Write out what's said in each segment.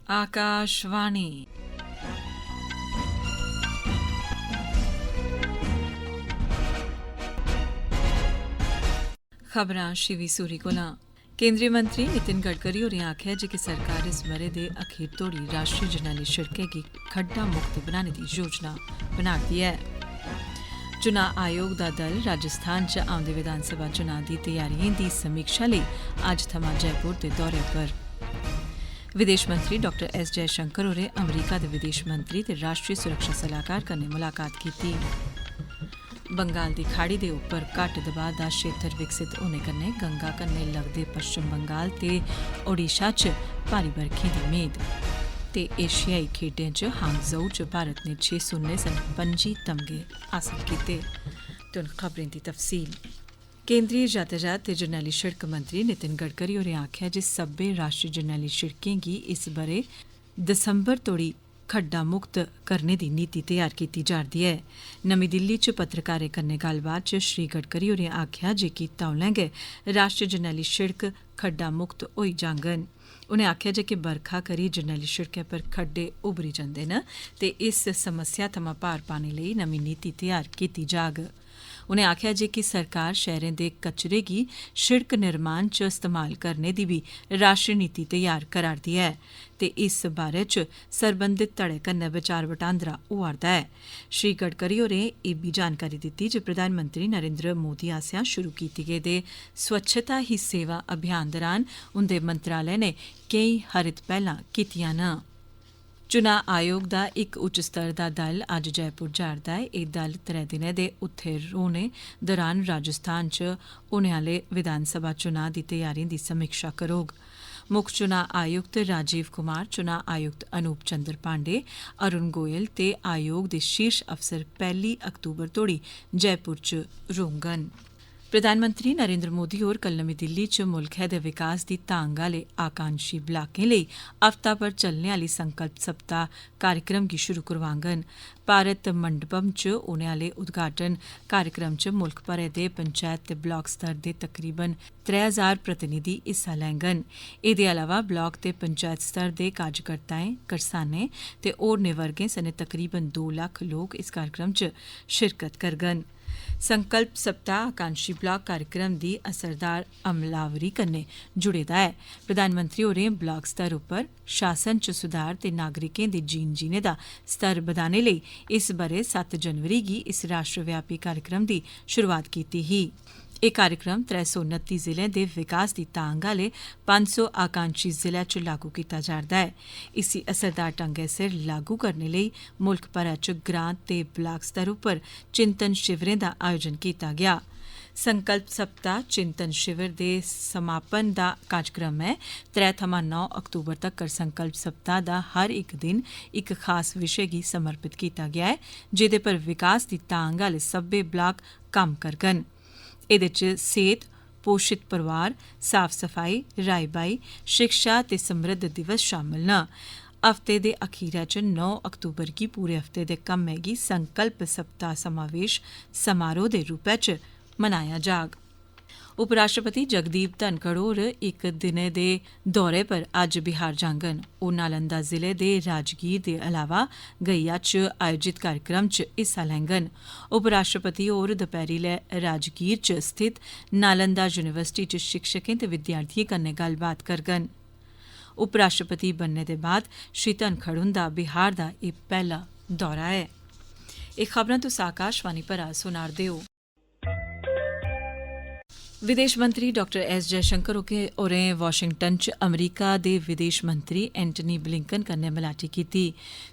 आकाशवाणी खबरां शिवी सूरी कोला। केंद्रीय मंत्री नितिन गडकरी होरें आखेआ जे कि सरकार इस ब'रे दे अखीर तोड़ी राष्ट्रीय जरनैली शिड़कें गी खड्डा मुक्त बनाने दी योजना बना'रदी ऐ। चुनां आयोग दा दल राजस्थान च औंदे विधानसभा चुनां दी तैयारियें दी समीक्षा लेई अज्ज थमां जयपुर दे दौरे पर। विदेश मंत्री डॉ एस जयशंकर होरें अमरीका दे विदेश मंत्री ते राष्ट्रीय सुरक्षा सलाहकार कन्नै मुलाकात कीती। बंगाल दी खाड़ी दे उप्पर घट्ट दबाऽ दा क्षेत्र विकसित होने कन्नै गंगा कन्नै लगदे पश्चिम बंगाल ते ओडिशा च भारी बरखें दी मेद। ते एशियाई खेड्डें च हांगझोउ च भारत ने 6 सुन्ने सने 25 तमगे हासल कीते। ते हुन खबरें दी तफसील। केंद्रीय यातायात ते जरनैली शिड़क मंत्री नितिन गडकरी होरें आखेआ जे सब्बै राष्ट्रीय जरनैली शिड़कें गी इस ब'रे दिसंबर तोड़ी खड्डा मुक्त करने दी नीति तैयार कीती जा'रदी ऐ। नमीं दिल्ली च पत्रकारें कन्नै गल्लबात च श्री गडकरी होरें आखेआ जे कि तौलें गै राष्ट्रीय जरनैली शिड़क खड्डा मुक्त होई जाङन। उनें आखेआ जे कि बरखा करी जरनैली शिड़कें पर खड्डे उभरी जंदे न ते इस समस्या थमां पार पाने लेई नमीं नीति तैयार कीती जाग। उनें आखेआ जे कि सरकार शैह्रें दे कचरे गी शिड़क निर्माण च इस्तेमाल करने दी बी राष्ट्रीय नीति तैयार करा'रदी ऐ ते इस बारे च सरबंधित धड़े कन्नै विचार वटांदरा होआ'रदा ऐ। श्री गडकरी होरें इब्बी जानकारी दित्ती जे प्रधानमंत्री नरेंद्र मोदी आसेआ शुरू कीते गेदे स्वच्छता ही सेवा अभियान दौरान उंदे मंत्रालय ने केईं हरित पैह्लां कीतियां न। चुनां आयोग दा इक उच्च स्तर दा दल अज्ज जयपुर जा'रदा ऐ। एह् दल 3 दिनें दे उत्थे रौह्ने दौरान राजस्थान च होने आह्ले विधानसभा चुनां दी तैयारियें दी समीक्षा करोग। मुक्ख चुनां आयुक्त राजीव कुमार, चुनां आयुक्त अनूप चंद्र पांडे, अरुण गोयल ते आयोग दे शीर्ष अफसर 1 अक्तूबर तोड़ी जयपुर च रौह्ङन। प्रधानमंत्री नरेंद्र मोदी होर कल नमीं दिल्ली च मुल्खै दे विकास दी तांग आह्ले आकांक्षी ब्लाकें लेई हफ्ता भर चलने आह्ली संकल्प सप्ताह कार्यक्रम गी शुरू करोआङन। भारत मंडपम च होने आह्ले उद्घाटन कार्यक्रम च मुल्ख भरै दे पंचैत ते ब्लाक स्तर दे तकरीबन 3000 प्रतिनिधि हिस्सा लैङन। एह्दे अलावा ब्लाक ते पंचैत स्तर दे कार्यकर्ताएं, करसानें ते होरनें वर्गें सने तकरीबन 2 लक्ख लोक इस कार्यक्रम च शिरकत करङन। संकल्प सप्ताह आकांक्षी ब्लाक कार्यक्रम दी असरदार अमलावरी कन्नै जुड़े दा ऐ। प्रधानमंत्री होरें ब्लाक स्तर उप्पर शासन च सुधार ते नागरिकें दे जीन जीने दा स्तर बधाने लेई इस ब'रे 7 जनवरी गी इस राष्ट्रव्यापी कार्यक्रम दी शुरुआत कीती ही। एह् कार्यक्रम 329 जिलें दे विकास दी तांग आह्ले 500 आकांक्षी जिलें च लागू कीता जा'रदा ऐ। इसी असरदार ढंगै सिर लागू करने लेई मुल्ख भरै च ग्रां ते ब्लाक स्तर उप्पर चिंतन शिविरें दा आयोजन कीता गेआ। संकल्प सप्ताह चिंतन शिविर दे समापन दा कार्यक्रम ऐ। 3 थमां 9 अक्तूबर तक्कर संकल्प सप्ताह दा हर इक दिन इक खास विशे गी समर्पित कीता गेआ ऐ, जेह्दे पर विकास दी तांग आह्ले सब्बै ब्लाक कम्म करङन। एह्दे च सेह्त, पोषित परोआर, साफ सफाई, राई बाई, शिक्षा ते समृद्ध दिवस शामल न। हफ्ते दे अखीरै च 9 अक्तूबर गी पूरे हफ्ते दे कम्मै गी संकल्प सप्ताह समावेश समारोह दे रूपै च मनाया जाग। उपराष्ट्रपति जगदीप धनखड़ होर इक दिनै दे दौरे पर अज्ज बिहार जाङन। ओह् नालंदा जिले दे राजगीर दे अलावा गैया च आयोजित कार्यक्रम च हिस्सा लैङन। उपराष्ट्रपति होर दपैह्री लै राजगीर च स्थित नालंदा यूनिवर्सिटी च शिक्षकें ते विद्यार्थियें कन्नै गल्लबात करङन। उपराष्ट्रपति बनने दे बाद श्री धनखड़ हुंदा बिहार दा एह् पैह्ला दौरा ऐ। एह् खबरां तुस आकाशवाणी परा सुना'रदे ओ। विदेश मंत्री डॉ एस जयशंकर होरें वाशिंगटन च अमरीका दे विदेश मंत्री एंटनी ब्लिंकन कन्नै मलाटी कीती।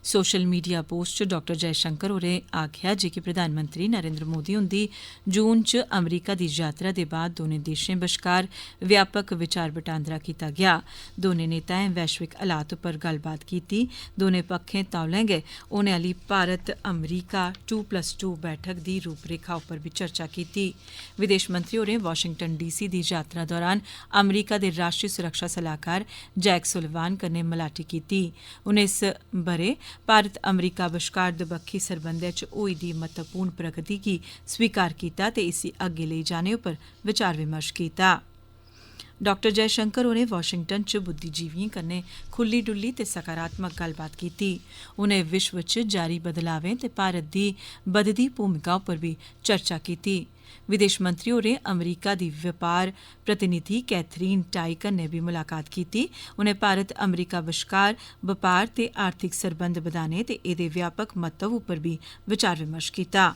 सोशल मीडिया पोस्ट च डॉ जयशंकर होरें आखेआ जे कि प्रधानमंत्री नरेंद्र मोदी हुंदी जून च अमरीका दी यात्रा दे बाद दौनें देशें बश्कार व्यापक विचार वटांदरा कीता गेआ। दौनें नेताएं वैश्विक हालात उप्पर गल्लबात कीती। दौनें पक्खें तौलें गै होने आह्ली भारत अमरीका 2+2 बैठक दी रूपरेखा उप्पर बी चर्चा कीती। विदेश मंत्री होरें वाशिंगटन डीसी दी यात्रा दौरान अमरीका दे राष्ट्रीय सुरक्षा सलाहकार जैक सुलिवान कन्नै मलाटी कीती। उनें इस ब'रे भारत अमरीका बश्कार दबक्खी सरबंधै च होई दी महत्वपूर्ण प्रगति गी स्वीकार कीता ते इसी अग्गै लेई जाने उप्पर विचार विमर्श कीता। डॉक्टर जयशंकर होरें वाशिंगटन च बुद्धिजीवियें कन्नै खुल्ली डुल्ली ते सकारात्मक गल्लबात कीती। उनें विश्व च जारी बदलावें ते भारत दी बधदी भूमिका उप्पर भी चर्चा कीती। विदेश मंत्री होरें अमरीका दी व्यापार प्रतिनिधि कैथरीन टाई कन्नै भी मुलाकात कीती। उनें भारत अमरीका बश्कार बपार ते आर्थिक सरबंध बधाने ते एह्दे व्यापक महत्व उप्पर भी विचार विमर्श कीता।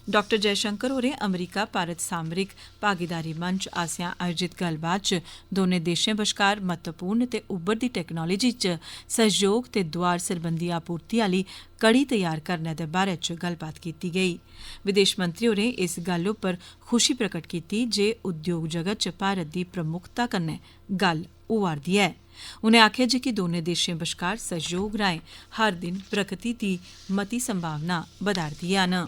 डॉक्टर जयशंकर होरें अमरीका भारत सामरिक भागीदारी मंच आसेआ आयोजित गल्लबात च दौनें देशें बश्कार महत्वपूर्ण ते उब्भरदी टैक्नोलोजी च सहयोग ते दोआर सरबंधी आपूर्ति आह्ली कड़ी तैयार करने दे बारे च गल्लबात कीती गेई। विदेश मंत्री होरें इस गल्ल उप्पर खुशी प्रकट कीती जे उद्योग जगत च भारत दी प्रमुखता कन्नै गल्ल होआ'रदी ऐ। उनें आखेआ जे कि दौनें देशें बश्कार सहयोग राएं हर दिन प्रगति दी मती संभावना बधा'रदियां न।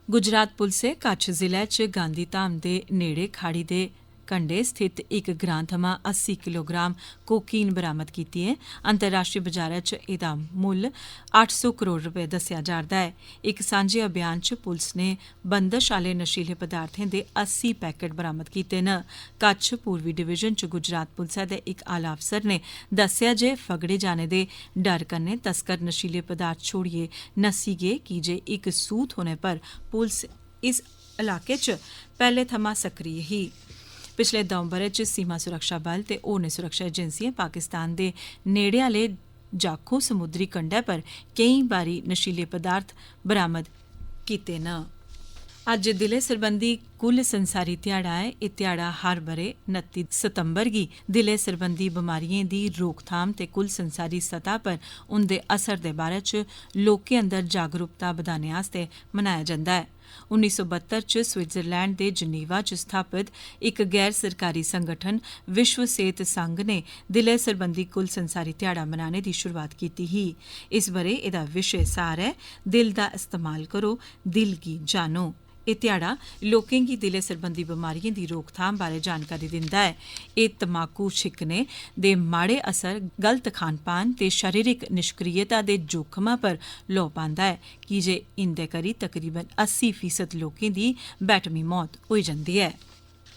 गुजरात पुलसै कच्छ जिले च गांधी धाम दे नेड़े खाड़ी दे कंढे स्थित इक ग्रां थमां 80 किलोग्राम कोकीन बरामद कीती ऐ। अंतर्राष्ट्रीय बजारै च एह्दा मुल्ल 800 करोड़ रपेऽ दस्सेआ जा'रदा ऐ। इक सांझे अभियान च पुलस ने बंदश आह्ले नशीले पदार्थें दे 80 पैकेट बरामद कीते न। कच्छ पूर्वी डिवीजन च गुजरात पुलसै दे इक आला अफसर ने दस्सेआ जे फगड़े जाने दे डर कन्नै तस्कर नशीले पदार्थ छोड़ियै नस्सी गे की जे इक सूह थ्होने पर पुलस इस इलाके च पैह्ले थमां सक्रिय ही। पिछले द'ऊं ब'रें च सीमा सुरक्षा बल ते होरनें सुरक्षा एजेंसिएं पाकिस्तान दे नेड़े आह्ले जाखो समुद्री कंढै पर केईं बारी नशीले पदार्थ बरामद कीते न। अज्ज दिलै सरबंधी कुल संसारी ध्याड़ा ऐ। एह् ध्याड़ा हर ब'रे 29 सितंबर गी दिलै सरबंधी बमारियें दी रोकथाम ते कुल संसारी सतह पर उंदे असर दे बारे च लोकें अंदर जागरूकता बधाने आस्तै मनाया जंदा ऐ। 1972 च स्विट्जरलैंड दे जनीवा च स्थापित इक गैर सरकारी संगठन विश्व सेहत संघ ने दिलै सरबंधी कुल संसारी ध्याड़ा मनाने दी शुरुआत कीती ही। इस ब'रे एह्दा विशे सार ऐ दिल दा इस्तेमाल करो, दिल गी जानो। एह् ध्याड़ा लोकें गी दिलै सरबंधी बमारियें दी रोकथाम बारै जानकारी दिंदा ऐ। एह् तमाकू छिक्कने दे माड़े असर, गलत खान पान ते शारीरिक निष्क्रियता दे जोखमा पर लौऽ पांदा ऐ की जे इंदे करी तकरीबन 80% लोकें दी बैटमी मौत होई जंदी ऐ।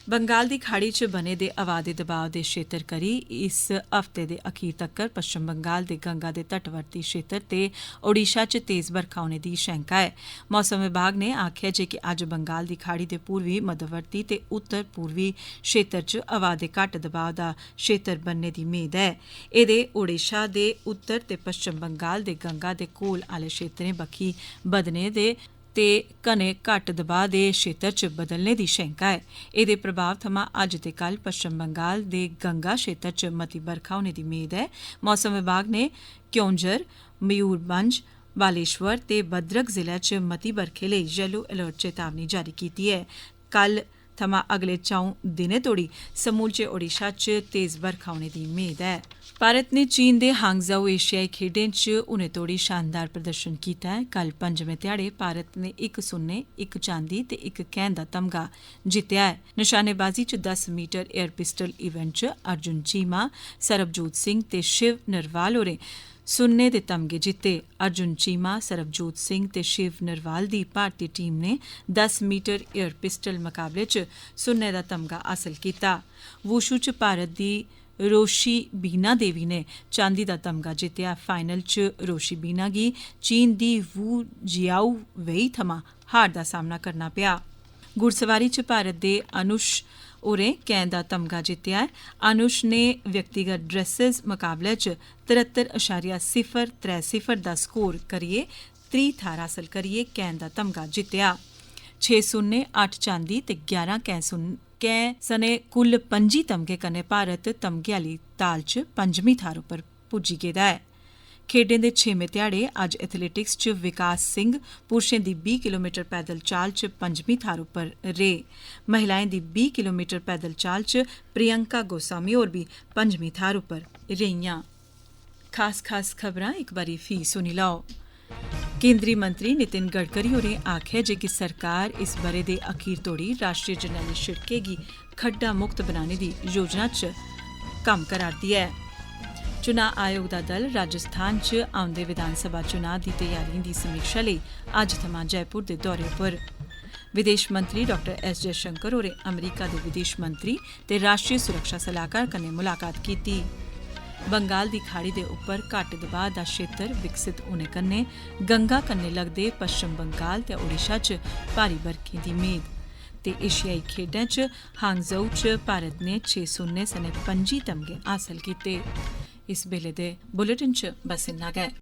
बंगाल दी खाड़ी च बने दे हवा दे दबाव दे क्षेत्र करी इस हफ्ते दे अखीर तक्कर पश्चिम बंगाल दे गंगा दे तटवर्ती क्षेत्र ते ओडिशा च तेज बरखा होने दी शैंका ऐ। मौसम विभाग ने आखेआ जे कि अज्ज बंगाल दी खाड़ी दे पूर्वी, मध्यवर्ती ते उत्तर पूर्वी क्षेत्र च हवा दे घट्ट दबाव दा क्षेत्र बनने दी मेद ऐ। एह्दे ओडिशा दे उत्तर ते पश्चिम बंगाल दे गंगा दे कोल आह्ले क्षेत्रें बक्खी बधने दे ते घने घट्ट दबाव दे क्षेत्र च बदलने दी शैंका ऐ। एह्दे प्रभाव थमां अज्ज ते कल पश्चिम बंगाल दे गंगा क्षेत्र च मती बरखा होने दी मेद ऐ। मौसम विभाग ने क्योंझर, मयूरभंज, बालेश्वर ते भद्रक जिले च मती बरखे लेई येलो अलर्ट चेतावनी जारी कीती ऐ। कल थमां अगले 4 दिनें तोड़ी समूलचे ओडिशा च तेज बरखा होने दी मेद ऐ। भारत ने चीन दे हांगझाओ एशियाई खेड्डें च हुनै तोड़ी शानदार प्रदर्शन कीता ऐ। कल पंजमें ध्याड़े भारत ने 1 सुन्ने, 1 चांदी ते 1 कैंह् दा तमगा जित्तेआ ऐ। निशानेबाजी च 10 मीटर एयर पिस्टल इवेंट च अर्जुन चीमा, सरबजोत सिंह ते शिव नरवाल होरें सुन्ने दे तमगे जित्ते। अर्जुन चीमा, सरबजोत सिंह ते शिव नरवाल दी भारती टीम ने 10 मीटर एयर पिस्टल मकाबले च सुन्ने दा तमगा हासल कीता। वुशु च भारत दी रोशी बीना देवी ने चांदी दा तमगा जित्तेआ। फाइनल च रोशी बीना गी चीन दी वू जियाओ वेई थमां हार दा सामना करना पेआ। घुड़सवारी च भारत दे अनुष होरें कैंह् दा तमगा जित्तेआ ऐ। अनुष ने व्यक्तिगत ड्रेसेस मकाबले च 73.030 दा स्कोर करियै त्री थाह्र हासल करियै कैंह् दा तमगा जित्तेआ। 6 सुन्ने, 8 चांदी ते 11 कैंह् सने कुल 25 तमगे कन्नै भारत तमगे आह्ली ताल च 5मीं थाह्र उप्पर पुज्जी गेदा ऐ। खेड्डें दे 6में ध्याड़े अज्ज एथलेटिक्स च विकास सिंह पुरुषें दी 20 किलोमीटर पैदल चाल च 5मीं थाह्र उप्पर रेह्। महिलाएं दी 20 किलोमीटर पैदल चाल च प्रियंका गोस्वामी होर बी 5मीं थाह्र उप्पर रेहियां। खास खबरां इक बारी फ्ही सुनी लैओ। केंद्री मंत्री नितिन गडकरी होरें आखेआ जे कि सरकार इस ब'रे दे अखीर तोड़ी राष्ट्रीय जरनैली शिड़कें गी खड्डा मुक्त बनाने दी योजना च कम्म करा'रदी ऐ। चुनाव आयोग दा दल राजस्थान च औंदे विधानसभा चुनाव दी तैयारियें दी समीक्षा लेई अज्ज थमां जयपुर दे दौरे उप्पर। विदेश मंत्री डॉक्टर एस जयशंकर होरें अमरीका दे विदेश मंत्री ते राष्ट्रीय सुरक्षा सलाहकार कन्नै मुलाकात कीती। बंगाल दी खाड़ी दे उप्पर घट्ट दबाऽ दा क्षेत्र विकसित होने कन्नै गंगा कन्नै लगदे पश्चिम बंगाल ते ओडिशा च भारी बरखें दी मेद। ते एशियाई खेड्डें च हांगझोउ च भारत ने 6 सुन्ने सने 25 तमगे हासल कीते। इस बेल्ले दे बुलेटिन च बस इन्ना गै।